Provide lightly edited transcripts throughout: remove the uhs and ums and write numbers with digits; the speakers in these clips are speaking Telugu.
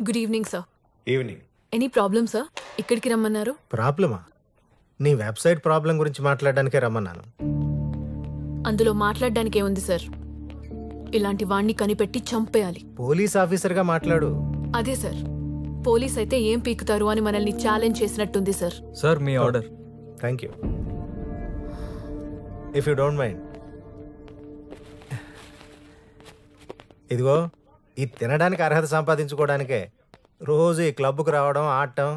Good evening sir. Evening. Any problem sir? ఇక్కడికి రమ్మన్నారు. ప్రాబ్లమా? నీ వెబ్సైట్ ప్రాబ్లం గురించి మాట్లాడడానికే రమ్మన్నాను. అందులో మాట్లాడడానికి ఏముంది సార్? ఇలాంటి వాణ్ణి కనిపెట్టి చంపేయాలి. పోలీస్ ఆఫీసర్గా మాట్లాడు. అదే సార్, పోలీస్ అయితే ఏం పీకుతారు అని మనల్ని ఛాలెంజ్ చేసినట్టుంది సార్. సార్ మీ order. Thank you. If you don't mind. ఇదిగో, ఈ తినడానికి అర్హత సంపాదించుకోవడానికే రోజు ఈ క్లబ్కు రావడం, ఆడటం.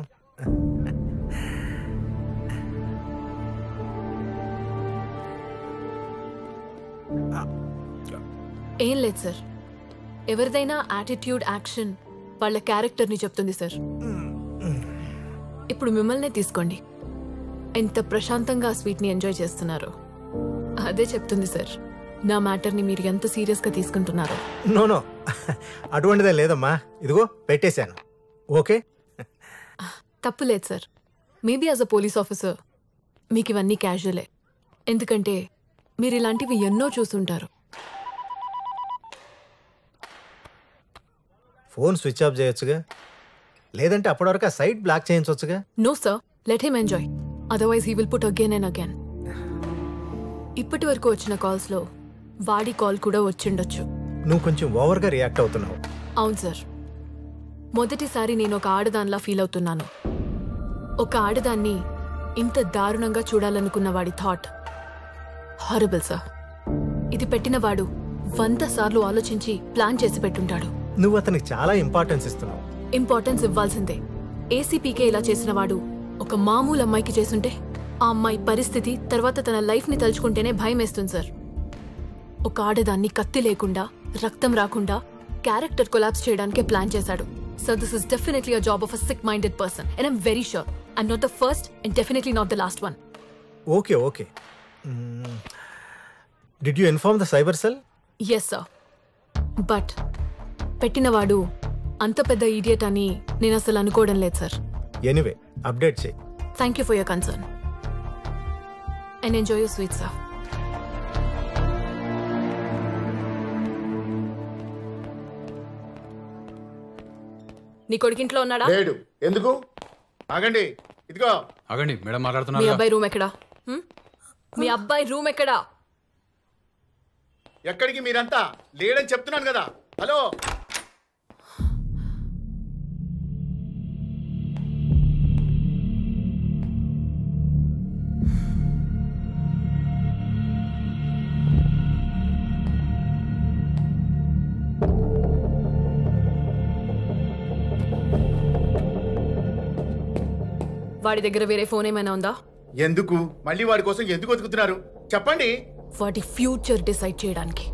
ఏం లేదు సార్, ఎవరిదైనా యాటిట్యూడ్, యాక్షన్ వాళ్ళ క్యారెక్టర్ని చెప్తుంది సార్. ఇప్పుడు మిమ్మల్నే తీసుకోండి, ఎంత ప్రశాంతంగా ఆ స్వీట్ని ఎంజాయ్ చేస్తున్నారు. అదే చెప్తుంది సార్ నా మ్యాటర్ని మీరు ఎంత సీరియస్గా తీసుకుంటున్నారో. నో, అటువంటిదే లేదమ్మా. ఇదిగో పెట్టేశాను. ఓకే, తప్పు లేదు sir. Maybe as a police officer మీకు ఇవన్నీ క్యాజువలే, ఎందుకంటే మీరు ఇలాంటివి ఎన్నో చూసుంటారు. ఫోన్ స్విచ్ ఆఫ్ చేయొచ్చుగా, లేదంటే అప్పటివరకు ఆ సైట్ బ్లాక్ చేయించవచ్చుగా. No sir, let him enjoy, otherwise he will put again and again. ఇప్పటి వరకు వచ్చిన కాల్స్లో వాడి కాల్ కూడా వచ్చిండొచ్చు. నువ్వు కొంచెం ఓవర్గా రియాక్ట్ అవుతున్నావు. అవును సార్, మొదటిసారి నేను ఒక ఆడదానిలా ఫీల్ అవుతున్నాను. ఒక ఆడదాన్ని ఇంత దారుణంగా చూడాలనుకున్న వాడి థాట్ హారబుల్ సార్. ఇది పెట్టిన వాడు 100 సార్లు ఆలోచించి ప్లాన్ చేసి పెట్టుంటాడు. నువ్వు అతనికి చాలా ఇంపార్టెన్స్ ఇస్తున్నావు. ఇంపార్టెన్స్ ఇవ్వాల్సిందే. ఏసీపీకే ఇలా చేసిన వాడు ఒక మామూలు అమ్మాయికి చేసుంటే ఆ అమ్మాయి పరిస్థితి, తర్వాత తన లైఫ్ని తలుచుకుంటేనే భయం వేస్తుంది సార్. ఒక ఆడదాన్ని కత్తి లేకుండా, రక్తం రాకుండా క్యారెక్టర్ కొలాప్స్ చేయడానికే ప్లాన్ చేశాడు. So this is definitely a job of a sick minded person and I'm very sure I'm not the first and definitely not the last one. Okay. Did you inform the cyber cell? Yes sir, but పెట్టినవాడు అంత పెద్ద ఈడియట్ అని నేను అసలు అనుకోవడం లేదు సార్. ఎనీవే, అప్డేట్ చేయి. Thank you for your concern and enjoy your sweet sir. నీ కొడుకింట్లో ఉన్నాడా? లేడు. ఎందుకు? ఆగండి, ఇదిగో ఆగండి మేడం మీ మాట్లాడుతున్నారు. అబ్బాయి రూమ్ ఎక్కడా? మీ అబ్బాయి రూమ్ ఎక్కడా? ఎక్కడికి మీరంతా? లేడని చెప్తున్నాను కదా. హలో, వాడి దగ్గర వేరే ఫోన్ ఏమైనా ఉందా? ఎందుకు మళ్ళీ వాడి కోసం ఎందుకు వెతుకుతున్నారు చెప్పండి. వాడి ఫ్యూచర్ డిసైడ్ చేయడానికి.